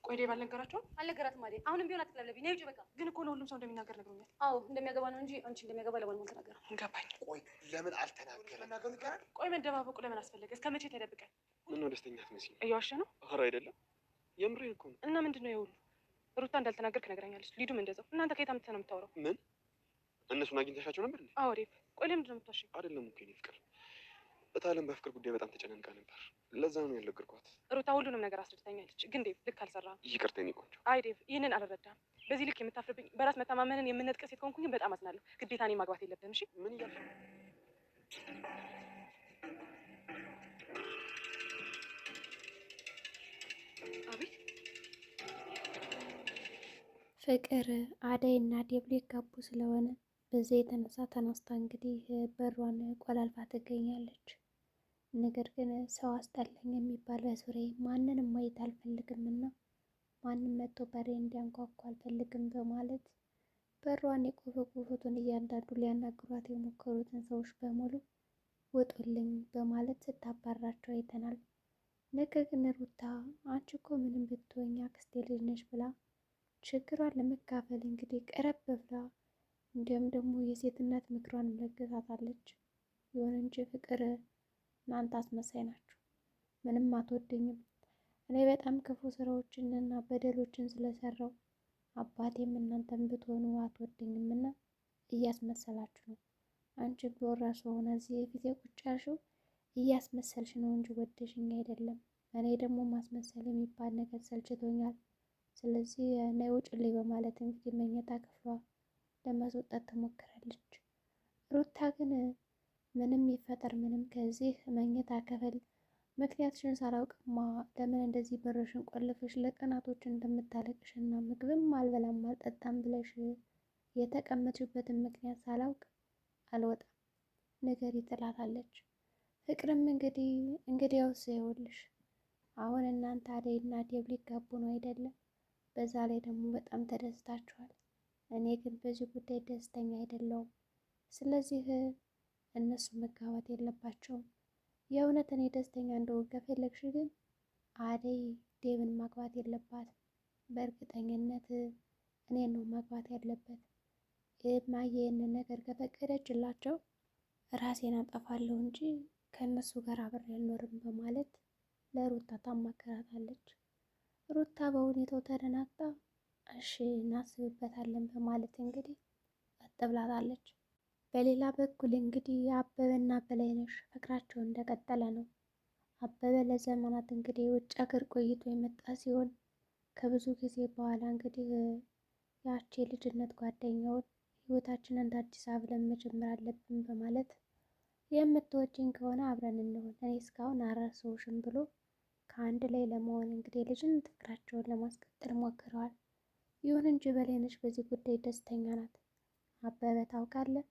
ቆይ ዴቭ አልነገራቸውም? አልነገራትም አይደል? አሁንም ቢሆን አትቅለብለብኝ። ነይ ውጪ በቃ። ግን እኮ ለሁሉም ሰው እንደሚናገር ነግሮኛል። አዎ እንደሚያገባ ነው እንጂ አንቺ እንደሚያገባ ለማንም አልተናገረም። ገባኝ። ቆይ ለምን አልተናገረም? ቆይ መደባበቁ ለምን አስፈለገ? እስከ መቼ ተደብቀን? ምነው ደስተኛ አትመስይም? እየዋሸ ነው? ኧረ አይደለም፣ የምሬን እኮ ነው። እና ምንድን ነው የሁሉ? ሩታ እንዳልተናገርክ ነግረኛለች። ሊዱም እንደዛው። እናንተ ከየት አምጥተህ ነው የምታወራው? ምን? እነሱን አግኝተሻቸው ነበር እንዴ? አዎ ዴቭ። ቆይ ለምንድን ነው የምትዋሸኝ? አይደለም እኮ የኔ ፍቅር፣ እታለም በፍቅር ጉዳይ በጣም ተጨናንቃ ነበር። ለዛ ነው ያልነገርኳት። ሩታ ሁሉንም ነገር አስረድታኛለች። ግን ዴቭ ልክ አልሰራህም። ይቅርታ የኔ ቆንጆ። አይ ዴቭ ይህንን አልረዳህም። በዚህ ልክ የምታፍርብኝ በራስ መተማመንን የምነጥቀ ሴት ከሆንኩኝ በጣም አዝናለሁ። ግዴታ እኔ ማግባት የለብህም። እሺ ምን እያልሽ ነው? አቤት ፍቅር አደይ እና ዴቭ ሊጋቡ ስለሆነ በዚህ የተነሳ ተነስታ እንግዲህ በሯን ቆላልፋ ትገኛለች። ነገር ግን ሰው አስጠላኝ የሚባል በዙሪያዬ ማንንም ማየት አልፈልግምና ማንም መጥቶ በሬ እንዲያንኳኳ አልፈልግም በማለት በሯን የቆፈቆፉትን እያንዳንዱ ሊያናግሯት የሞከሩትን ሰዎች በሙሉ ውጡልኝ በማለት ስታባራቸው አይተናል። ነገር ግን ሩታ አንቺ እኮ ምንም ብትሆኝ አክስቴ ልጅ ነሽ ብላ ችግሯን ለመካፈል እንግዲህ ቀረብ ብላ እንዲሁም ደግሞ የሴትነት ምክሯን መለገሳታለች። ይሁን እንጂ ፍቅር እናንተ አስመሳይ ናችሁ፣ ምንም አትወደኝም። እኔ በጣም ክፉ ስራዎችን እና በደሎችን ስለሰራው አባቴም እናንተም ብትሆኑ አትወደኝም እና እያስመሰላችሁ ነው። አንቺ ቢወራሱ ሆነ እዚህ የፊት የቁጫሽው እያስመሰልሽ ነው እንጂ ወደሽኝ አይደለም። እኔ ደግሞ ማስመሰል የሚባል ነገር ሰልችቶኛል። ስለዚህ ነይ ውጭልኝ በማለት እንግዲህ መኝታ ክፍሏ ለማስወጣት ትሞክራለች። ሩታ ግን ምንም ይፈጠር ምንም ከዚህ መኝታ ክፍል ምክንያትሽን ሳላውቅማ ለምን እንደዚህ በርሽን ቆልፈሽ ለቀናቶች እንደምታለቅሽ እና ምግብም አልበላም አልጠጣም ብለሽ የተቀመጥሽበትን ምክንያት ሳላውቅ አልወጣም ነገር ትላታለች። ፍቅርም እንግዲያውስ ይኸውልሽ አሁን እናንተ አደይ እና ዴቭ ሊጋቡ ነው አይደለም? በዛ ላይ ደግሞ በጣም ተደስታችኋል። እኔ ግን በዚህ ጉዳይ ደስተኛ አይደለሁም። ስለዚህ እነሱ መጋባት የለባቸውም። የእውነት እኔ ደስተኛ እንደሆን ከፈለግሽ ግን አደይ ዴቭን ማግባት የለባትም። በእርግጠኝነት እኔን ነው ማግባት ያለበት። እማዬ ይህንን ነገር ከፈቀደችላቸው ራሴን አጠፋለሁ እንጂ ከእነሱ ጋር አብሬ አልኖርም በማለት ለሩታ ታማከራታለች። ሩታ በሁኔታው ተደናግጣ እሺ እናስብበታለን በማለት እንግዲህ ቀጥ ብላታለች። በሌላ በኩል እንግዲህ አበበና በላይነሽ ፍቅራቸው እንደቀጠለ ነው። አበበ ለዘመናት እንግዲህ የውጭ ሀገር ቆይቶ የመጣ ሲሆን ከብዙ ጊዜ በኋላ እንግዲህ ያቺ የልጅነት ጓደኛውን ህይወታችንን እንደ አዲስ አብረን መጀመር አለብን በማለት የምትወጂኝ ከሆነ አብረን እንሆን እኔ እስካሁን አልረሳሁሽም ብሎ ከአንድ ላይ ለመሆን እንግዲህ የልጅነት ፍቅራቸውን ለማስቀጠል ሞክረዋል። ይሁን እንጂ በላይነሽ በዚህ ጉዳይ ደስተኛ ናት። አበበ ታውቃለህ፣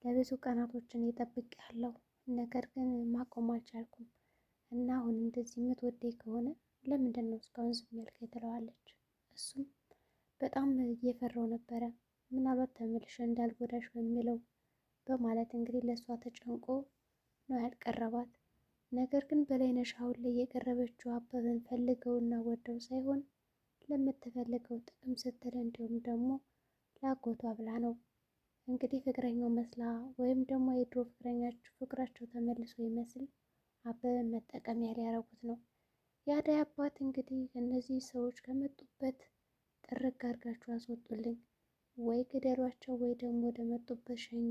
ለብዙ ቀናቶችን እየጠበቅኩህ፣ ነገር ግን ማቆም አልቻልኩም እና አሁን እንደዚህ የምትወደኝ ከሆነ ለምንድን ነው እስካሁን ዝም ያልከኝ? ትለዋለች። እሱም በጣም እየፈራው ነበረ ምናልባት ተመልሼ እንዳልጎዳሽ በሚለው በማለት እንግዲህ ለእሷ ተጨንቆ ነው ያልቀረባት። ነገር ግን በላይነሽ አሁን ላይ የቀረበችው አበበን ፈልገውና ወደው ሳይሆን ለምትፈልገው ጥቅም ስትል እንዲሁም ደግሞ ላጎቷ ብላ ነው። እንግዲህ ፍቅረኛው መስላ ወይም ደግሞ የድሮ ፍቅራቸው ተመልሶ ይመስል አበበን መጠቀሚያ ሊያረጉት ነው። የአደይ አባት እንግዲህ እነዚህ ሰዎች ከመጡበት ጥርግ አድርጋችሁ አስወጡልኝ፣ ወይ ግደሏቸው፣ ወይ ደግሞ ወደ መጡበት ሸኙ፣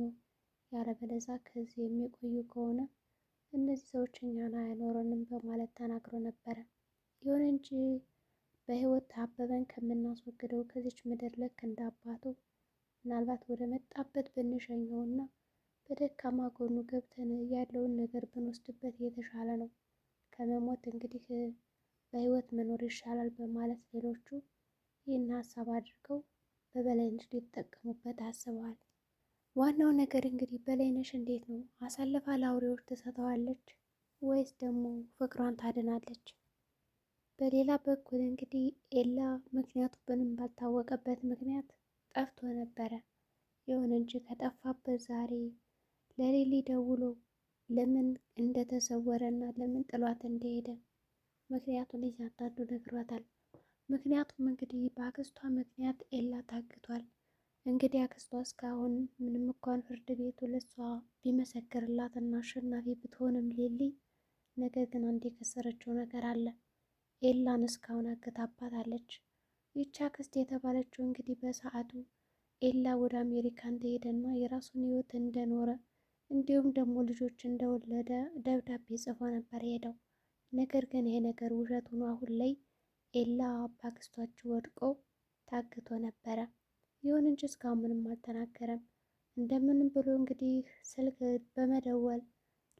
ያለበለዛ ከዚህ የሚቆዩ ከሆነ እነዚህ ሰዎች እኛን አያኖረንም በማለት ተናግሮ ነበረ። ይሁን እንጂ በህይወት አበበን ከምናስወግደው ከዚች ምድር ልክ እንደ አባቱ ምናልባት ወደ መጣበት ብንሸኘው እና በደካማ ጎኑ ገብተን ያለውን ነገር ብንወስድበት የተሻለ ነው። ከመሞት እንግዲህ በህይወት መኖር ይሻላል በማለት ሌሎቹ ይህን ሀሳብ አድርገው በበላይነሽ ሊጠቀሙበት አስበዋል። ዋናው ነገር እንግዲህ በላይነሽ እንዴት ነው አሳልፋ ለአውሬዎች ትሰጠዋለች ወይስ ደግሞ ፍቅሯን ታድናለች? በሌላ በኩል እንግዲህ ኤላ ምክንያቱ ምንም ባልታወቀበት ምክንያት ጠፍቶ ነበረ። ይሁን እንጂ ከጠፋበት ዛሬ ለሊሊ ደውሎ ለምን እንደተሰወረ እና ለምን ጥሏት እንደሄደ ምክንያቱን እያንዳንዱ ነግሯታል። ምክንያቱም እንግዲህ በአክስቷ ምክንያት ኤላ ታግቷል። እንግዲህ አክስቷ እስካሁን ምንም እንኳን ፍርድ ቤቱ ለሷ ቢመሰክርላት እና አሸናፊ ብትሆንም ሊሊ ነገር ግን አንድ የከሰረችው ነገር አለ። ኤላን እስካሁን አግታባታለች። ይቺ አክስት የተባለችው እንግዲህ በሰዓቱ ኤላ ወደ አሜሪካ እንደሄደና የራሱን ህይወት እንደኖረ እንዲሁም ደግሞ ልጆች እንደወለደ ደብዳቤ ጽፎ ነበር ሄደው። ነገር ግን ይሄ ነገር ውሸት ሆኖ አሁን ላይ ኤላ በአክስቷቸው ወድቆ ታግቶ ነበረ። ይሁን እንጂ እስካሁን ምንም አልተናገረም። እንደምንም ብሎ እንግዲህ ስልክ በመደወል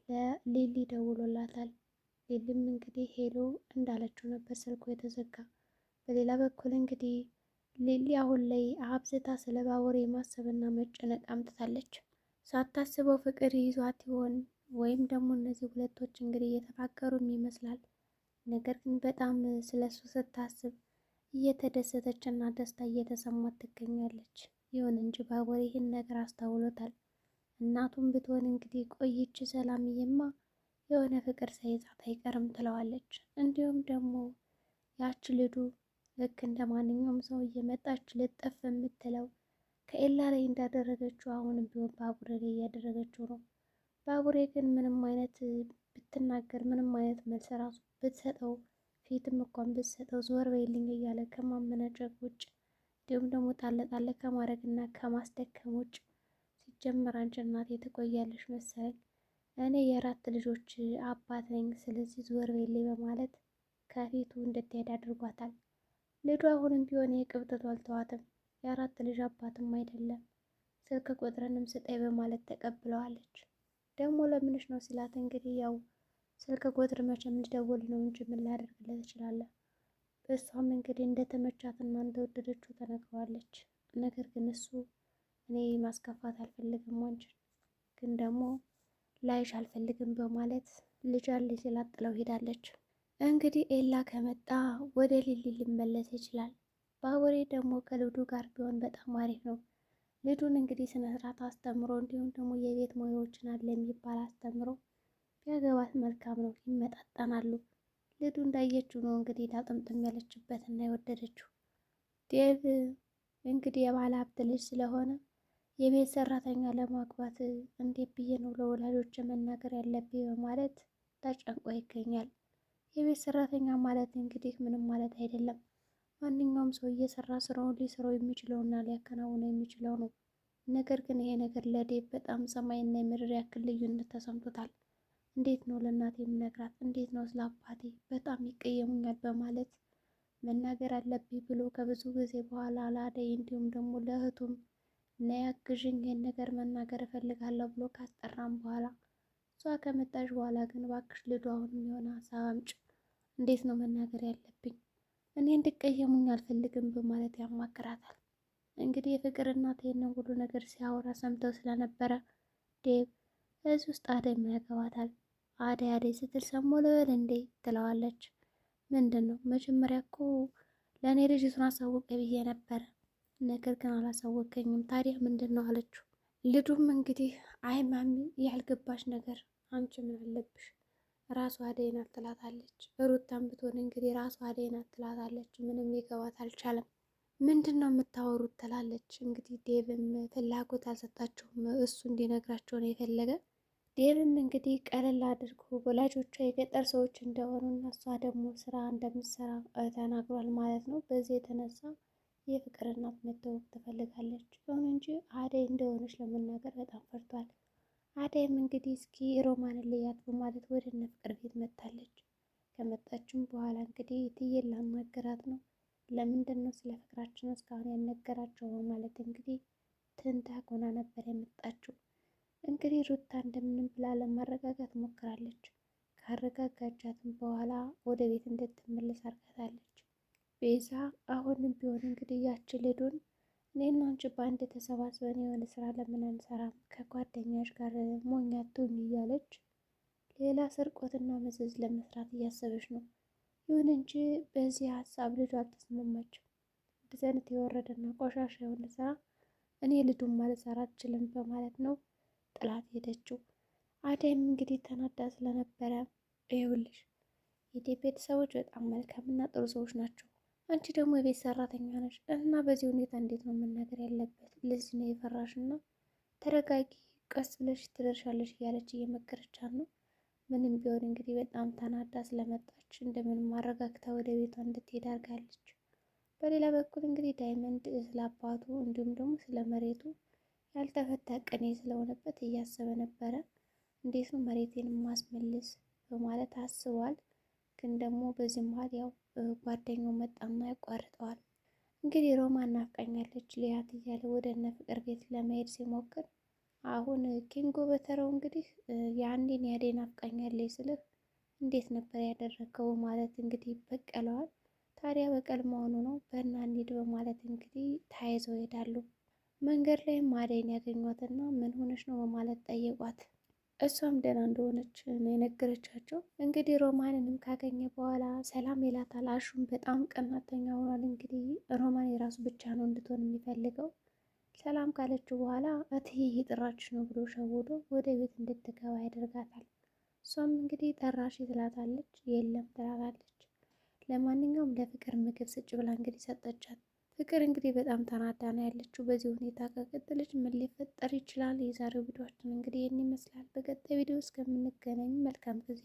ለሊሊ ደውሎላታል። ሊሊም እንግዲህ ሄሎ እንዳለችው ነበር ስልኩ የተዘጋ። በሌላ በኩል እንግዲህ ሊሊ አሁን ላይ አብዝታ ስለ ባቡሬ ማሰብና መጨነቅ አምጥታለች። ሳታስበው ፍቅር ይዟት ይሆን ወይም ደግሞ እነዚህ ሁለቶች እንግዲህ እየተፋቀሩም ይመስላል። ነገር ግን በጣም ስለሱ ስታስብ እየተደሰተች እና ደስታ እየተሰማት ትገኛለች። ይሁን እንጂ ባቡሬ ይህን ነገር አስታውሎታል። እናቱም ብትሆን እንግዲህ ቆይች ሰላምዬማ የሆነ ፍቅር ሳይዛት አይቀርም ትለዋለች። እንዲሁም ደግሞ ያች ልዱ ልክ እንደ ማንኛውም ሰው እየመጣች ልጠፍ የምትለው ከኤላ ላይ እንዳደረገችው አሁንም ቢሆን ባቡሬ ላይ እያደረገችው ነው። ባቡሬ ግን ምንም አይነት ብትናገር ምንም አይነት መልስ ራሱ ብትሰጠው ፊትም እንኳን ብትሰጠው ዞር በይልኝ እያለ ከማመናጨቅ ውጭ እንዲሁም ደግሞ ጣለ ጣለ ከማድረግ እና ከማስደከም ውጭ ሲጀመር አንቺ እናቴ ትቆያለሽ መሰለኝ እኔ የአራት ልጆች አባት ነኝ፣ ስለዚህ ዞር በይልኝ በማለት ከፊቱ እንድትሄድ አድርጓታል። ልዱ አሁንም ቢሆን የቅብጠቱ አልተዋትም። የአራት ልጅ አባትም አይደለም ስልክ ቁጥርንም ስጠይ በማለት ተቀብለዋለች። ደግሞ ለምንሽ ነው ሲላት እንግዲህ ያው ስልክ ቁጥር መቼም ልደውል ነው እንጂ ምን ላደርግለት እችላለሁ። እሷም እንግዲህ እንደተመቻትና እንደወደደችው ተነግረዋለች። ነገር ግን እሱ እኔ ማስከፋት አልፈልግም አንቺን ግን ደግሞ ላይሽ አልፈልግም በማለት ልጅ አለኝ ሲላት ጥለው ሄዳለች። እንግዲህ ኤላ ከመጣ ወደ ሊሊ ሊመለስ ይችላል። ባቡሬ ደግሞ ከልዱ ጋር ቢሆን በጣም አሪፍ ነው። ልዱን እንግዲህ ስነስርዓት አስተምሮ እንዲሁም ደግሞ የቤት ሙያዎችን አለ የሚባል አስተምሮ ቢያገባት መልካም ነው፣ ይመጣጠናሉ። ልዱ እንዳየችው ነው እንግዲህ ላጥምጥም ያለችበት እና የወደደችው። ዴቭ እንግዲህ የባለ ሀብት ልጅ ስለሆነ የቤት ሰራተኛ ለማግባት እንዴት ብዬ ነው ለወላጆች መናገር ያለብኝ በማለት ተጨንቆ ይገኛል። የቤት ሰራተኛ ማለት እንግዲህ ምንም ማለት አይደለም። ማንኛውም ሰው እየሰራ ስራውን ሊሰራው የሚችለውና ሊያከናውነው የሚችለው ነው። ነገር ግን ይሄ ነገር ለዴቭ በጣም ሰማይና የምድር ያክል ልዩነት ተሰምቶታል። እንዴት ነው ለእናቴ የምነግራት? እንዴት ነው ስለ አባቴ? በጣም ይቀየሙኛል በማለት መናገር አለብኝ ብሎ ከብዙ ጊዜ በኋላ ለአደይ እንዲሁም ደግሞ ለእህቱም ነይ አግዥኝ ይሄን ነገር መናገር እፈልጋለሁ ብሎ ካስጠራም በኋላ እሷ ከመጣች በኋላ ግን እባክሽ ልዱ አሁንም የሆነ ሀሳብ አምጪ፣ እንዴት ነው መናገር ያለብኝ? እኔ እንድቀየሙኝ አልፈልግም በማለት ያማክራታል። እንግዲህ የፍቅር እናት ይሄንን ሁሉ ነገር ሲያወራ ሰምተው ስለነበረ ዴቭ እዚህ ውስጥ አደይ ምን ያገባታል? አደይ አደይ ስትል ሰሞ ልበል እንዴ ትለዋለች። ምንድን ነው መጀመሪያ እኮ ለእኔ ልጅቱን አሳውቀ ብዬ ነበረ፣ ነገር ግን አላሳወቀኝም። ታዲያ ምንድን ነው አለችው። ልዱም እንግዲህ አይ ማሚ ያልገባሽ ነገር አንቺ ምን አለብሽ ራሱ አደይ ናት ትላታለች። ሩታም ብትሆን እንግዲህ ራሱ አደይ ናት ትላታለች። ምንም ሊገባት አልቻለም። ምንድን ነው የምታወሩት ትላለች። እንግዲህ ዴቭም ፍላጎት አልሰጣቸውም፣ እሱ እንዲነግራቸው ነው የፈለገ። ዴቭም እንግዲህ ቀለል አድርጎ ወላጆቿ የገጠር ሰዎች እንደሆኑ እና እሷ ደግሞ ስራ እንደምትሰራ ተናግሯል ማለት ነው። በዚህ የተነሳ የፍቅር እናት መታወቅ ትፈልጋለች። ይሁን እንጂ አደይ እንደሆነች ለመናገር በጣም ፈርቷል። አደይም እንግዲህ እስኪ ሮማንን ልያት በማለት ወደ እነ ፍቅር ቤት መጥታለች። ከመጣችም በኋላ እንግዲህ እትዬን ላናገራት ነው። ለምንድን ነው ስለ ፍቅራችን እስካሁን ያልነገራቸው በማለት እንግዲህ ትንታግ ሆና ነበር የመጣችው። እንግዲህ ሩታ እንደምንም ብላ ለማረጋጋት ሞክራለች። ካረጋጋቻትም በኋላ ወደ ቤት እንድትመለስ አርጋታለች። ቤዛ አሁንም ቢሆን እንግዲህ ያቺ ልዱን እኔና አንቺ በአንድ ተሰባስበን የሆነ ስራ ለምን አንሰራም ከጓደኛሽ ጋር ሞኝ አትሁኝ እያለች ሌላ ስርቆትና መዘዝ ለመስራት እያሰበች ነው። ይሁን እንጂ በዚህ ሀሳብ ልጁ አልተስማማችም። እንደዚህ አይነት የወረደና ቆሻሻ የሆነ ስራ እኔ ልዱን ማልሰራ አልችልም በማለት ነው ጥላት ሄደችው። አደይም እንግዲህ ተናዳ ስለነበረ ይኸውልሽ የዴቭ ቤተሰቦች በጣም መልካምና ጥሩ ሰዎች ናቸው፣ አንቺ ደግሞ የቤት ሰራተኛ ነሽ እና በዚህ ሁኔታ እንዴት ነው መናገር ያለበት? ልጅ ነው የፈራሽ እና ተረጋጊ፣ ቀስ ብለሽ ትደርሻለሽ እያለች እየመከረቻት ነው። ምንም ቢሆን እንግዲህ በጣም ተናዳ ስለመጣች እንደምንም አረጋግታ ወደ ቤቷ እንድትሄድ አድርጋለች። በሌላ በኩል እንግዲህ ዳይመንድ ስለ አባቱ እንዲሁም ደግሞ ስለ መሬቱ ያልተፈታ ቅኔ ስለሆነበት እያሰበ ነበረ። እንዴት ነው መሬቴን ማስመልስ በማለት አስቧል። ግን ደግሞ በዚህ መሀል ያው ጓደኛው መጣና ያቋርጠዋል። እንግዲህ ሮማን ናፍቃኛለች ሊያት እያለ ወደ እነ ፍቅር ቤት ለመሄድ ሲሞክር አሁን ኪንጎ በተረው እንግዲህ የአንዴን ያዴ ናፍቃኛለች ስልህ እንዴት ነበር ያደረገው ማለት እንግዲህ በቀለዋል። ታዲያ በቀል መሆኑ ነው በእና እንሂድ በማለት እንግዲህ ተያይዘው ይሄዳሉ። መንገድ ላይም አደይን ያገኟትና ምን ሆነች ነው በማለት ጠየቋት። እሷም ደህና እንደሆነች ነው የነገረቻቸው። እንግዲህ ሮማንንም ካገኘ በኋላ ሰላም ይላታል። አሹም በጣም ቀናተኛ ሆኗል። እንግዲህ ሮማን የራሱ ብቻ ነው እንድትሆን የሚፈልገው። ሰላም ካለችው በኋላ እትዬ እየጠራች ነው ብሎ ሸውዶ ወደ ቤት እንድትገባ ያደርጋታል። እሷም እንግዲህ ጠራሽ ትላታለች። የለም ትላታለች። ለማንኛውም ለፍቅር ምግብ ስጭ ብላ እንግዲህ ሰጠቻት። ፍቅር እንግዲህ በጣም ተናዳ ነው ያለችው። በዚህ ሁኔታ ከቀጠለች ምን ሊፈጠር ይችላል? የዛሬው ቪዲዮአችን እንግዲህ ይህን ይመስላል። በቀጣይ ቪዲዮ እስከምንገናኝ መልካም ጊዜ